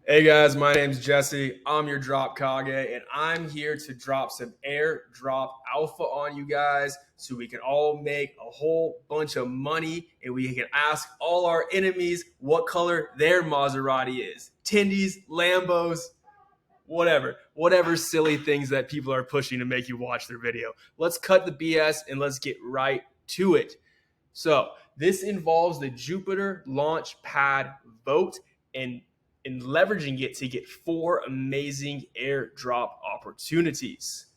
Hey guys, my name's Jesse. I'm your Drop Kage, and I'm here to drop some Airdrop alpha on you guys so we can all make a whole bunch of money and we can ask all our enemies what color their Maserati is. Tindies, Lambos, whatever silly things that people are pushing to make you watch their video. Let's cut the BS and let's get right to it. So this involves the Jupiter Launchpad Vote and leveraging it to get 4 amazing airdrop opportunities.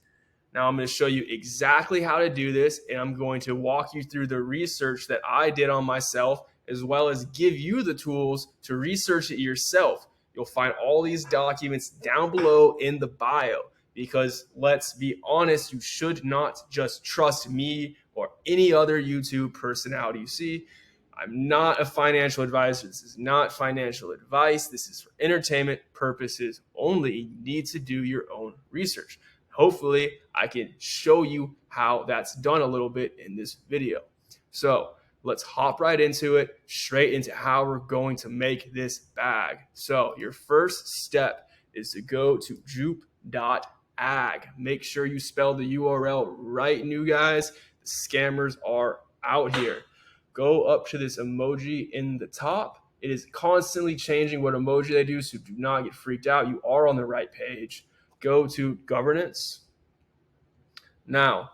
Now I'm going to show you exactly how to do this, and I'm going to walk you through the research that I did on myself, as well as give you the tools to research it yourself. You'll find all these documents down below in the bio, because let's be honest, you should not just trust me or any other YouTube personality you see. I'm not a financial advisor. This is not financial advice. This is for entertainment purposes only. You need to do your own research. Hopefully, I can show you how that's done a little bit in this video. So let's hop right into it, straight into how we're going to make this bag. So your first step is to go to jupe.ag. Make sure you spell the URL right, new guys. The scammers are out here. Go up to this emoji in the top. It is constantly changing what emoji they do, so do not get freaked out. You are on the right page. Go to governance. Now,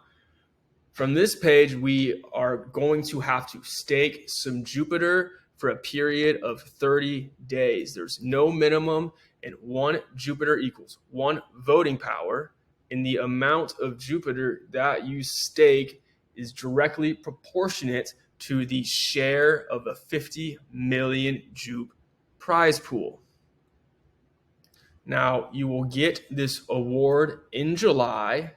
from this page, we are going to have to stake some Jupiter for a period of 30 days. There's no minimum, and 1 Jupiter equals 1 voting power, and the amount of Jupiter that you stake is directly proportionate to the share of a 50 million Jupe prize pool. Now, you will get this award in July,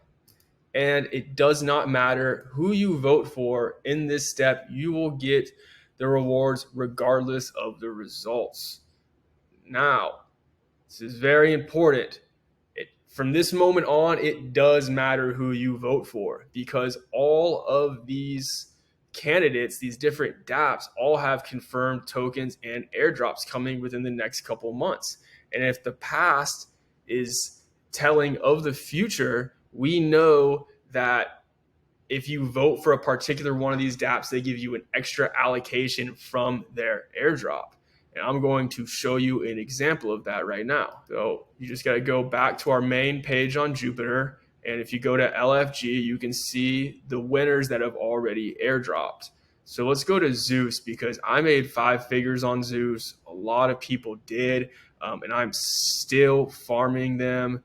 and it does not matter who you vote for in this step. You will get the rewards regardless of the results. Now, this is very important. From this moment on, it does matter who you vote for, because all of these candidates, these different dApps, all have confirmed tokens and airdrops coming within the next couple months. And if the past is telling of the future, we know that if you vote for a particular one of these dApps, they give you an extra allocation from their airdrop. And I'm going to show you an example of that right now. So you just got to go back to our main page on Jupiter. And if you go to LFG, you can see the winners that have already airdropped. So let's go to Zeus, because I made 5 figures on Zeus. A lot of people did. And I'm still farming them,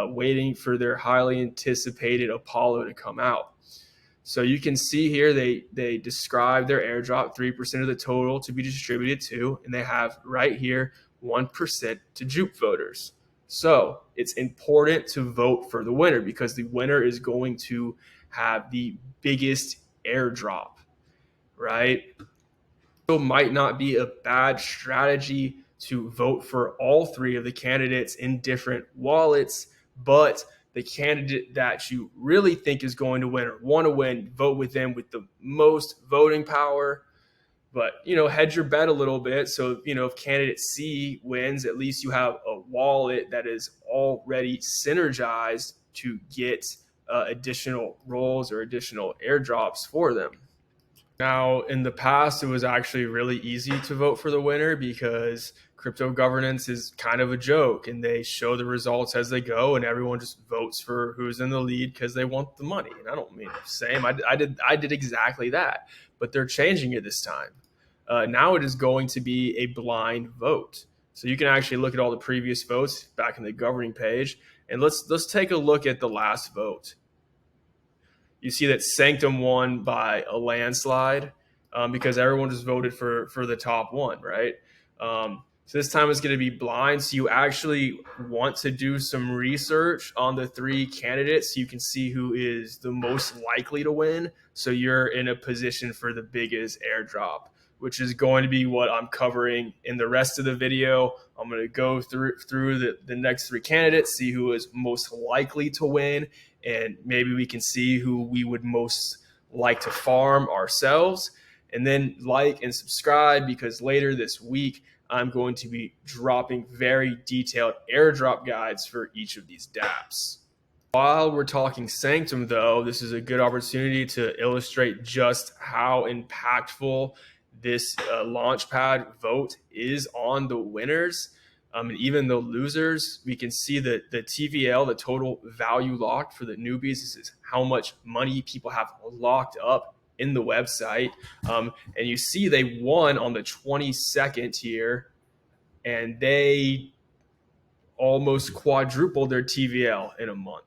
waiting for their highly anticipated Apollo to come out. So you can see here they describe their airdrop, 3% of the total to be distributed to, and they have right here 1% to Jupe voters. So it's important to vote for the winner, because the winner is going to have the biggest airdrop, right? So it might not be a bad strategy to vote for all 3 of the candidates in different wallets, but the candidate that you really think is going to win or want to win, vote with them with the most voting power. But, hedge your bet a little bit. So, if candidate C wins, at least you have a wallet that is already synergized to get additional rolls or additional airdrops for them. Now, in the past, it was actually really easy to vote for the winner, because crypto governance is kind of a joke, and they show the results as they go, and everyone just votes for who's in the lead because they want the money. And I don't mean the same. I did exactly that, but they're changing it this time. Now it is going to be a blind vote. So you can actually look at all the previous votes back in the governing page, and let's take a look at the last vote. You see that Santctum won by a landslide, because everyone just voted for the top one, right? So this time it's going to be blind. So you actually want to do some research on the 3 candidates so you can see who is the most likely to win. So you're in a position for the biggest airdrop, which is going to be what I'm covering in the rest of the video. I'm going to go through the next 3 candidates, see who is most likely to win, and maybe we can see who we would most like to farm ourselves. And then like and subscribe, because later this week I'm going to be dropping very detailed airdrop guides for each of these dApps. While we're talking Santctum, though, this is a good opportunity to illustrate just how impactful this Launchpad vote is on the winners. And even the losers, we can see that the TVL, the total value locked for the newbies, this is how much money people have locked up in the website. And you see they won on the 22nd here, and they almost quadrupled their TVL in a month.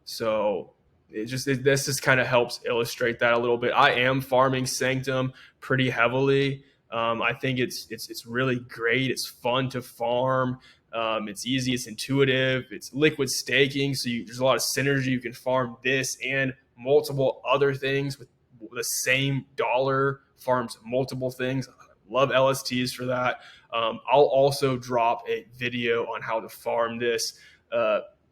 So this just kind of helps illustrate that a little bit. I am farming Santctum pretty heavily. I think it's really great. It's fun to farm. It's easy. It's intuitive. It's liquid staking, so there's a lot of synergy. You can farm this and multiple other things with the same dollar. Farms multiple things. Love LSTs for that. I'll also drop a video on how to farm this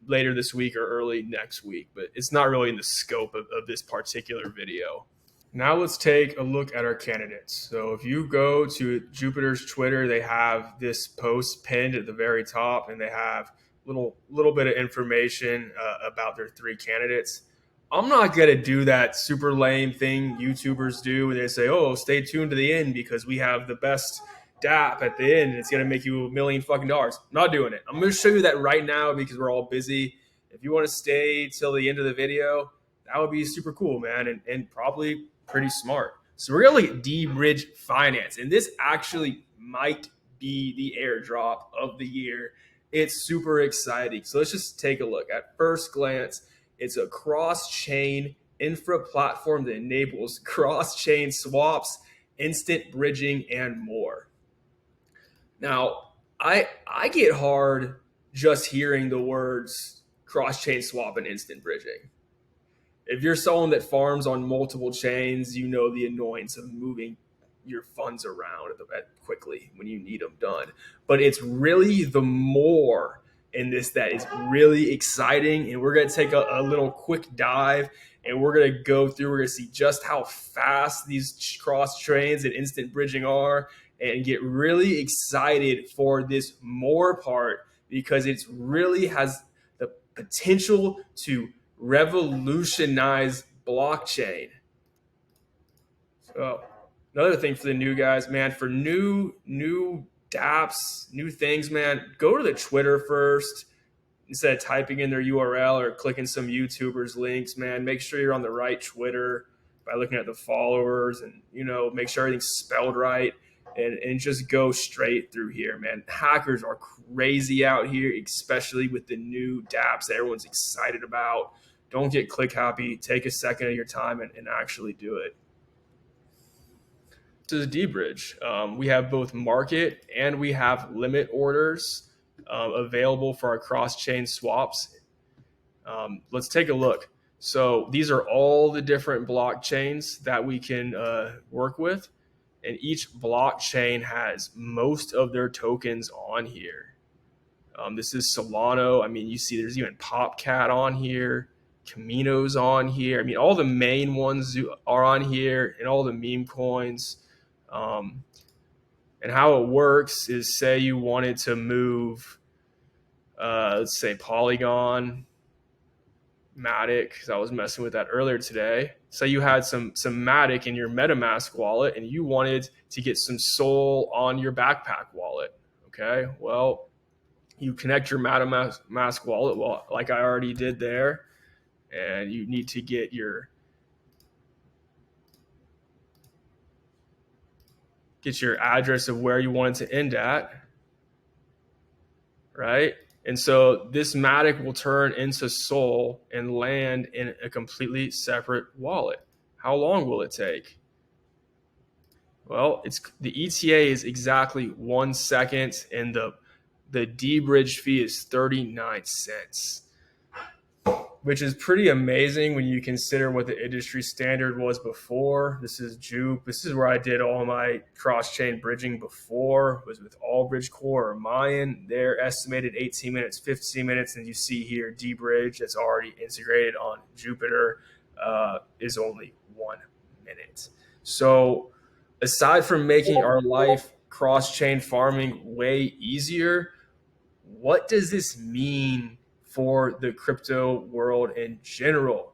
later this week or early next week, but it's not really in the scope of this particular video. Now let's take a look at our candidates. So if you go to Jupiter's Twitter, they have this post pinned at the very top, and they have little bit of information about their 3 candidates. I'm not going to do that super lame thing YouTubers do when they say, oh, stay tuned to the end because we have the best dApp at the end and it's going to make you $1 million fucking dollars. I'm not doing it. I'm going to show you that right now because we're all busy. If you want to stay till the end of the video, that would be super cool, man, and probably pretty smart. So we're going to look at Debridge Finance, and this actually might be the airdrop of the year. It's super exciting. So let's just take a look. At first glance, it's a cross-chain infra platform that enables cross-chain swaps, instant bridging, and more. Now, I get hard just hearing the words cross-chain swap and instant bridging. If you're someone that farms on multiple chains, you know the annoyance of moving your funds around quickly when you need them done. But it's really the more in this that is really exciting. And we're going to take a little quick dive, and we're going to go through, we're going to see just how fast these cross trains and instant bridging are, and get really excited for this more part because it really has the potential to revolutionize blockchain. So another thing for the new guys, man, for new dApps, new things, man, go to the Twitter first instead of typing in their URL or clicking some YouTubers links, man. Make sure you're on the right Twitter by looking at the followers, and make sure everything's spelled right, and just go straight through here, man. Hackers are crazy out here, especially with the new dApps that everyone's excited about. Don't get click happy. Take a second of your time and actually do it. This is Debridge. We have both market and we have limit orders available for our cross-chain swaps. Let's take a look. So these are all the different blockchains that we can work with, and each blockchain has most of their tokens on here. This is Solano. I mean, you see there's even Popcat on here, Camino's on here. I mean, all the main ones are on here, and all the meme coins. And how it works is, say you wanted to move, let's say Polygon, Matic, because I was messing with that earlier today. Say you had some Matic in your MetaMask wallet and you wanted to get some Sol on your backpack wallet. Okay, well, you connect your MetaMask wallet, like I already did there, and you need to get your address of where you want it to end at, right? And so this Matic will turn into Sol and land in a completely separate wallet. How long will it take? Well, the ETA is exactly 1 second, and the Debridge fee is 39 cents, which is pretty amazing when you consider what the industry standard was before. This is Jupe. This is where I did all my cross-chain bridging before, was with Allbridge Core or Mayan. They're estimated 18 minutes, 15 minutes, and you see here Debridge that's already integrated on Jupiter is only 1 minute. So aside from making our life cross-chain farming way easier. What does this mean for the crypto world in general?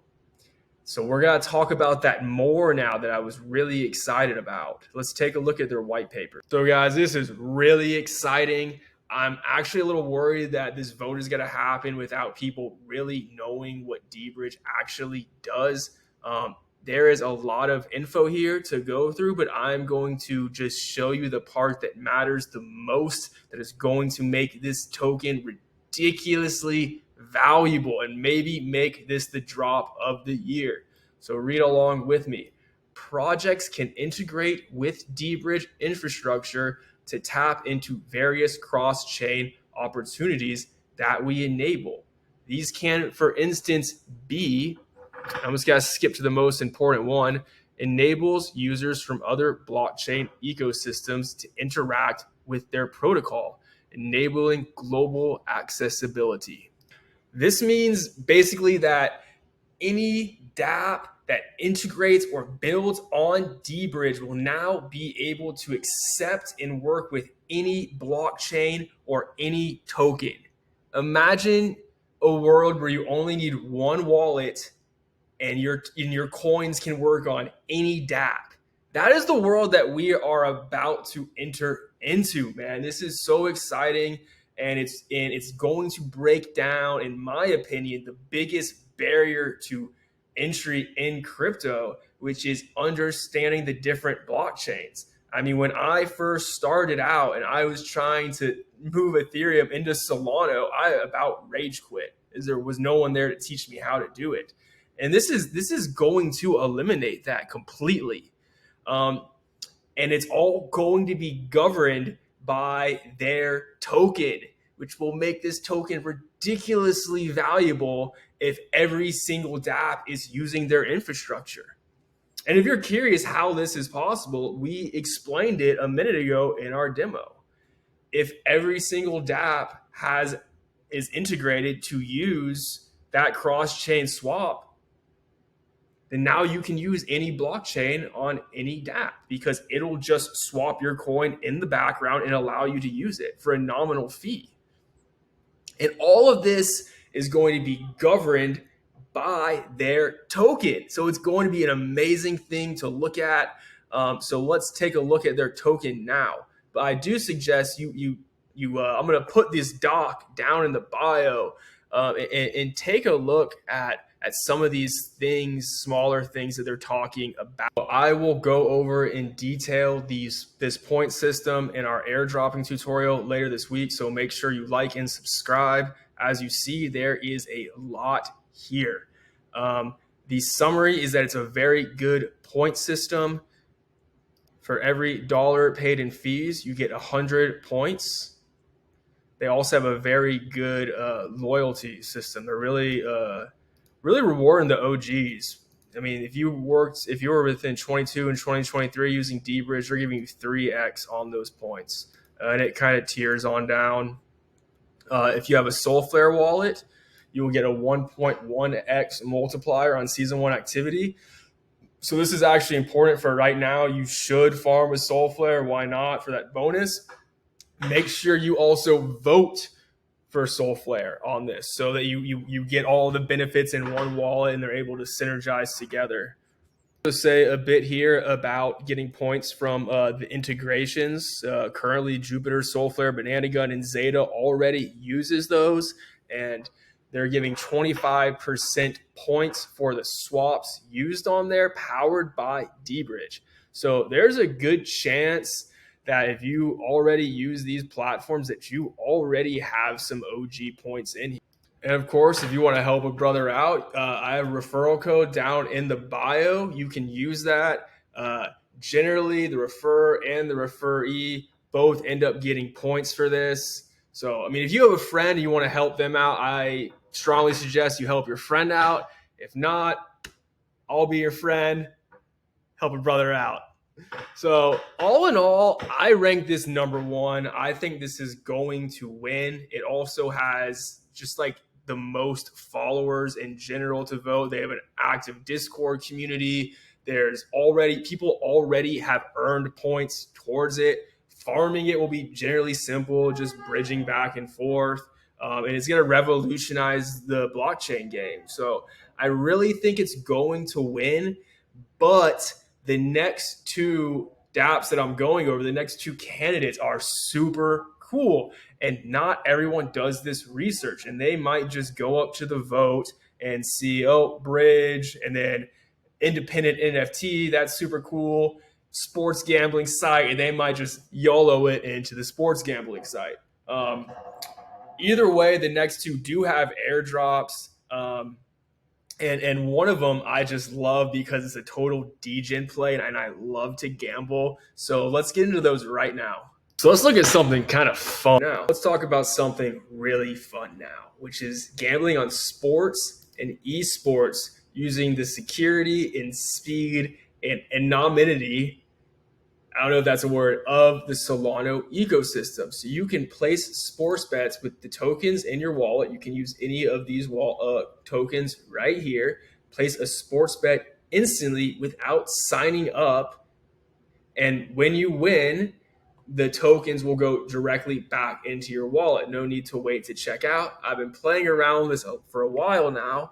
So we're going to talk about that more now that I was really excited about. Let's take a look at their white paper. So guys, this is really exciting. I'm actually a little worried that this vote is going to happen without people really knowing what Debridge actually does. There is a lot of info here to go through, but I'm going to just show you the part that matters the most, that is going to make this token ridiculously valuable and maybe make this the drop of the year. So read along with me. Projects can integrate with Debridge infrastructure to tap into various cross-chain opportunities that we enable. These can, for instance, be, I'm just going to skip to the most important one, enables users from other blockchain ecosystems to interact with their protocol, enabling global accessibility. This means basically that any dApp that integrates or builds on Debridge will now be able to accept and work with any blockchain or any token. Imagine a world where you only need one wallet and your coins can work on any dApp. That is the world that we are about to enter into, man. This is so exciting, and it's going to break down, in my opinion, the biggest barrier to entry in crypto, which is understanding the different blockchains. I mean, when I first started out and I was trying to move Ethereum into Solana, I about rage quit, as there was no one there to teach me how to do it. And this is going to eliminate that completely. And it's all going to be governed by their token, which will make this token ridiculously valuable if every single dApp is using their infrastructure. And if you're curious how this is possible, we explained it a minute ago in our demo. If every single dApp is integrated to use that cross-chain swap, then now you can use any blockchain on any dApp because it'll just swap your coin in the background and allow you to use it for a nominal fee. And all of this is going to be governed by their token. So it's going to be an amazing thing to look at. So let's take a look at their token now. But I do suggest I'm going to put this doc down in the bio and take a look at some of these things, smaller things that they're talking about. I will go over in detail this point system in our airdropping tutorial later this week. So make sure you like and subscribe. As you see, there is a lot here. The summary is that it's a very good point system. For every dollar paid in fees, you get 100 points. They also have a very good loyalty system. They're really rewarding the OGs. I mean, if you were within 22 and 2023 using Debridge, they're giving you 3x on those points, and it kind of tiers on down. If you have a Soulflare wallet, you will get a 1.1x multiplier on season 1 activity. So this is actually important for right now. You should farm with Soulflare. Why not? For that bonus. Make sure you also vote for Soulflare on this so that you get all the benefits in one wallet and they're able to synergize together. To say a bit here about getting points from the integrations. Currently, Jupiter, Soulflare, Banana Gun, and Zeta already uses those, and they're giving 25% points for the swaps used on there, powered by Debridge. So there's a good chance that if you already use these platforms, that you already have some OG points in here. And of course, if you want to help a brother out, I have a referral code down in the bio. You can use that. Generally, the refer and the referee both end up getting points for this. So, I mean, if you have a friend and you want to help them out, I strongly suggest you help your friend out. If not, I'll be your friend. Help a brother out. So all in all, I rank this number 1. I think this is going to win. It also has just like the most followers in general to vote. They have an active Discord community. People already have earned points towards it farming it will be generally simple, just bridging back and forth. And it's going to revolutionize the blockchain game. So I really think it's going to win. But the next two dApps that I'm going over, the next two candidates are super cool. And not everyone does this research. And they might just go up to the vote and see, oh, bridge, and then independent NFT, that's super cool. Sports gambling site, and they might just YOLO it into the sports gambling site. Either way, the next two do have airdrops. And one of them I just love because it's a total degen play, and I love to gamble. So let's get into those right now. So let's look at something kind of fun now. Let's talk about something really fun now, which is gambling on sports and esports using the security and speed and anonymity, I don't know if that's a word, of the Solana ecosystem. So you can place sports bets with the tokens in your wallet. You can use any of these tokens right here. Place a sports bet instantly without signing up. And when you win, the tokens will go directly back into your wallet. No need to wait to check out. I've been playing around with this for a while now.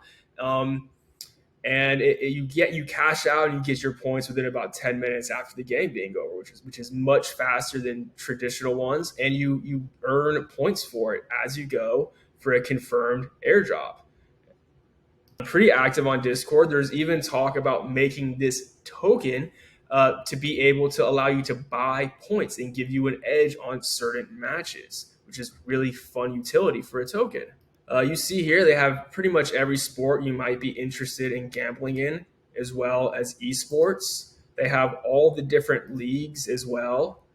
And you cash out and you get your points within about 10 minutes after the game being over, which is much faster than traditional ones, and you earn points for it as you go for a confirmed airdrop. I'm pretty active on Discord. There's even talk about making this token to be able to allow you to buy points and give you an edge on certain matches, which is really fun utility for a token. You see here, they have pretty much every sport you might be interested in gambling in, as well as esports. They have all the different leagues as well.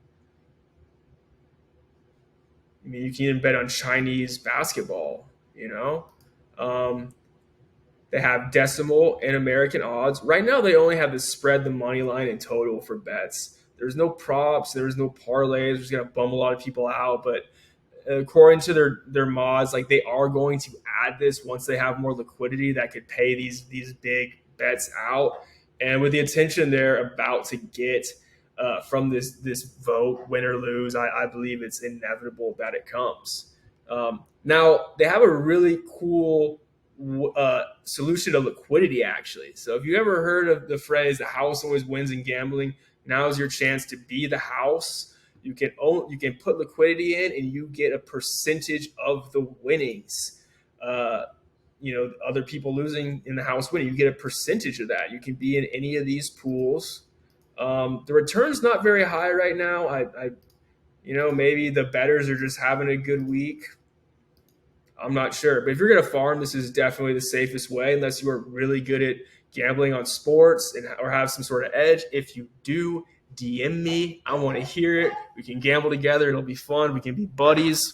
I mean, you can even bet on Chinese basketball, you know. They have decimal and American odds. Right now, they only have the spread, the money line, and total for bets. There's no props. There's no parlays. It's going to bum a lot of people out, but according to their mods, like they are going to add this once they have more liquidity that could pay these big bets out. And with the attention they're about to get from this vote, win or lose, I believe it's inevitable that it comes. Now they have a really cool solution to liquidity, actually. So if you ever heard of the phrase "the house always wins in gambling," now is your chance to be the house. You can put liquidity in, and you get a percentage of the winnings. Other people losing in the house winning, you get a percentage of that. You can be in any of these pools. The return's not very high right now. Maybe the bettors are just having a good week. I'm not sure, but if you're gonna farm, this is definitely the safest way, unless you are really good at gambling on sports or have some sort of edge. If you do, DM me. I want to hear it. We can gamble together. It'll be fun. We can be buddies.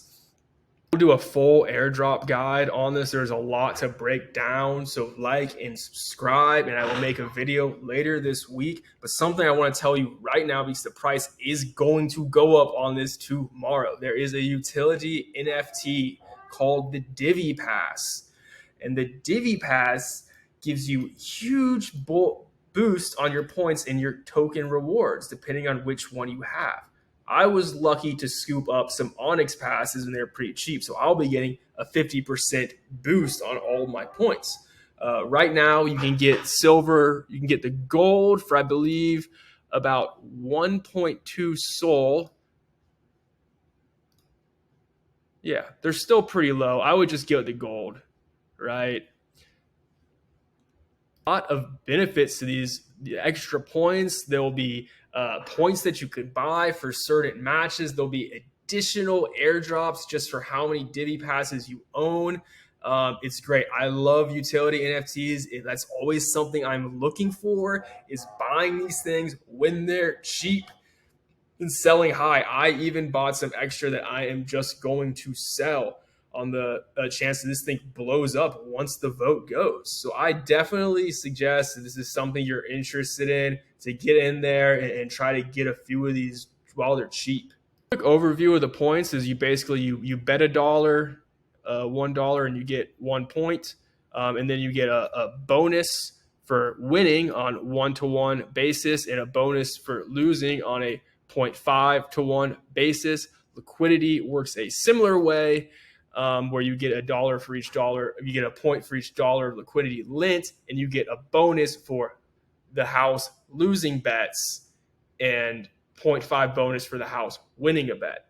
We'll do a full airdrop guide on this. There's a lot to break down. So like and subscribe, and I will make a video later this week. But something I want to tell you right now, because the price is going to go up on this tomorrow. There is a utility NFT called the Divvy Pass. And the Divvy Pass gives you huge boost on your points and your token rewards, depending on which one you have. I was lucky to scoop up some Onyx passes, and they're pretty cheap, so I'll be getting a 50% boost on all my points. Right now, you can get silver, you can get the gold for, I believe, about 1.2 Sol. Yeah, they're still pretty low. I would just get the gold, right? A lot of benefits to the extra points. There will be points that you could buy for certain matches. There'll be additional airdrops just for how many Divvy passes you own. It's great. I love utility NFTs. That's always something I'm looking for, is buying these things when they're cheap and selling high. I even bought some extra that I am just going to sell on the chance that this thing blows up once the vote goes. So I definitely suggest that this is something you're interested in, to get in there and try to get a few of these while they're cheap. Quick overview of the points is you basically you bet $1, $1, and you get 1 point, and then you get a bonus for winning on 1-to-1 basis and a bonus for losing on a 0.5 to 1 basis. Liquidity works a similar way, where you get $1 for each dollar. You get a point for each dollar of liquidity lent, and you get a bonus for the house losing bets and 0.5 bonus for the house winning a bet.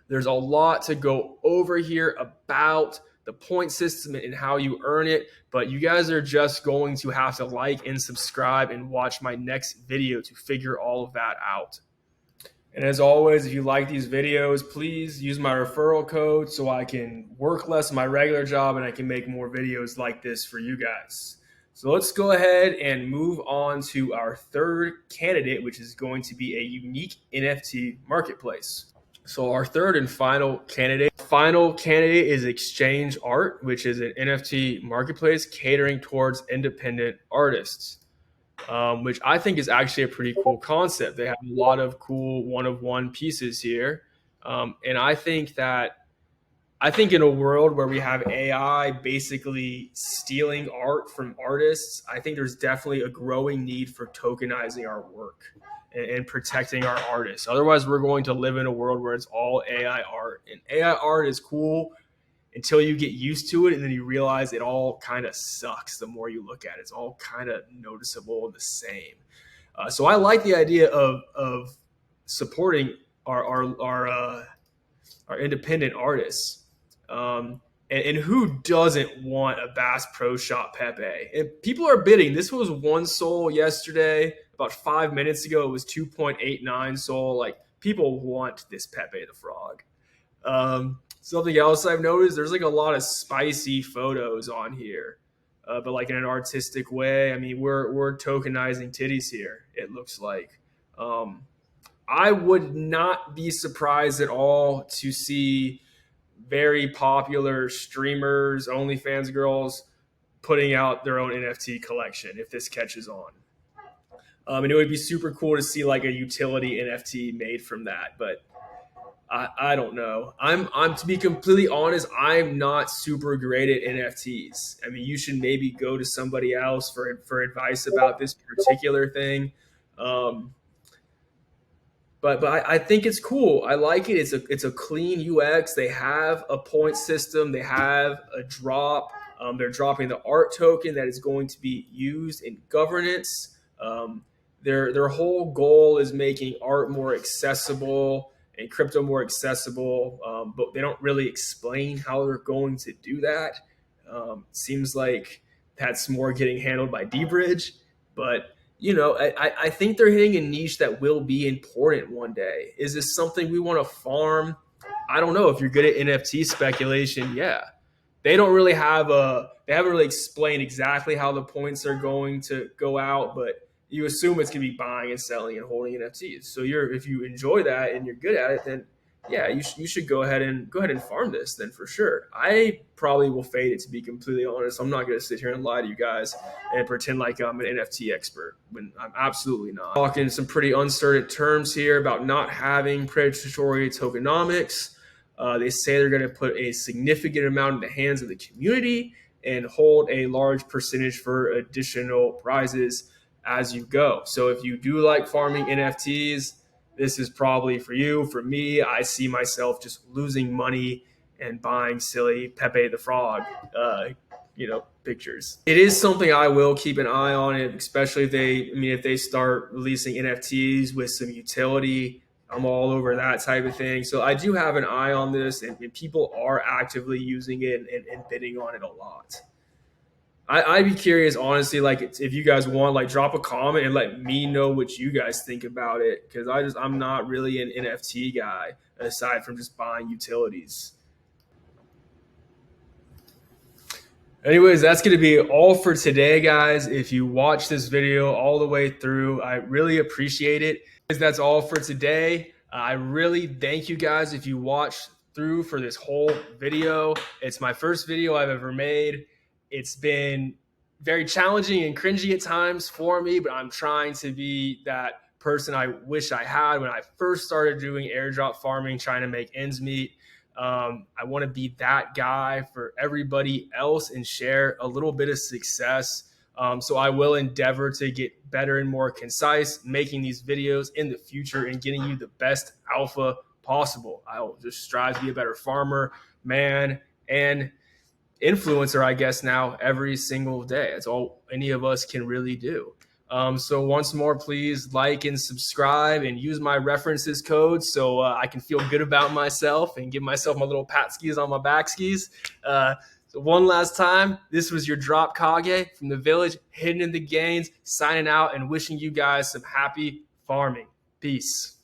There's a lot to go over here about the point system and how you earn it, but you guys are just going to have to like and subscribe and watch my next video to figure all of that out. And as always, if you like these videos, please use my referral code so I can work less in my regular job and I can make more videos like this for you guys. So let's go ahead and move on to our third candidate, which is going to be a unique NFT marketplace. So our third and final candidate is exchg.art, which is an NFT marketplace catering towards independent artists. Which I think is actually a pretty cool concept. They have a lot of cool one-of-one pieces here. And I think in a world where we have AI basically stealing art from artists, I think there's definitely a growing need for tokenizing our work and protecting our artists. Otherwise, we're going to live in a world where it's all AI art. And AI art is cool until you get used to it, and then you realize it all kind of sucks the more you look at it. It's all kind of noticeable and the same. So I like the idea of supporting our independent artists. And who doesn't want a Bass Pro Shop Pepe? And people are bidding. This was 1 SOL yesterday. About 5 minutes ago, it was 2.89 SOL. Like, people want this Pepe the Frog. Something else I've noticed, there's like a lot of spicy photos on here, but like in an artistic way. I mean, we're tokenizing titties here, it looks like. I would not be surprised at all to see very popular streamers, OnlyFans girls, putting out their own NFT collection if this catches on. And it would be super cool to see like a utility NFT made from that, but I don't know. I'm to be completely honest, I'm not super great at NFTs. I mean, you should maybe go to somebody else for advice about this particular thing. But I think it's cool. I like it. It's a clean UX. They have a point system. They have a drop. They're dropping the art token that is going to be used in governance. Their whole goal is making art more accessible and crypto more accessible, but they don't really explain how they're going to do that. Seems like that's more getting handled by Debridge, but I think they're hitting a niche that will be important one day. Is this something we want to farm? I don't know. If you're good at NFT speculation, yeah. They haven't really explained exactly how the points are going to go out, but you assume it's going to be buying and selling and holding NFTs. So if you enjoy that and you're good at it, then yeah, you should go ahead and farm this then for sure. I probably will fade it, to be completely honest. I'm not going to sit here and lie to you guys and pretend like I'm an NFT expert when I'm absolutely not. Talking some pretty uncertain terms here about not having predatory tokenomics. They say they're going to put a significant amount in the hands of the community and hold a large percentage for additional prizes as you go. So if you do like farming NFTs, this is probably for you. For me, I see myself just losing money and buying silly Pepe the Frog, pictures. It is something I will keep an eye on, especially if they start releasing NFTs with some utility. I'm all over that type of thing. So I do have an eye on this, and people are actively using it and bidding on it a lot. I'd be curious, honestly, like if you guys want, like drop a comment and let me know what you guys think about it, because I'm not really an NFT guy aside from just buying utilities. Anyways, that's going to be all for today, guys. If you watch this video all the way through, I really appreciate it. That's all for today. I really thank you guys if you watched through for this whole video. It's my first video I've ever made. It's been very challenging and cringy at times for me, but I'm trying to be that person I wish I had when I first started doing airdrop farming, trying to make ends meet. I want to be that guy for everybody else and share a little bit of success So I will endeavor to get better and more concise, making these videos in the future and getting you the best alpha possible. I will just strive to be a better farmer, man, and influencer, I guess, now every single day. That's all any of us can really do. So once more, please like and subscribe and use my references code so I can feel good about myself and give myself my little pat skis on my back skis. So one last time, this was your Drop Kage from the village, hidden in the gains, signing out and wishing you guys some happy farming. Peace.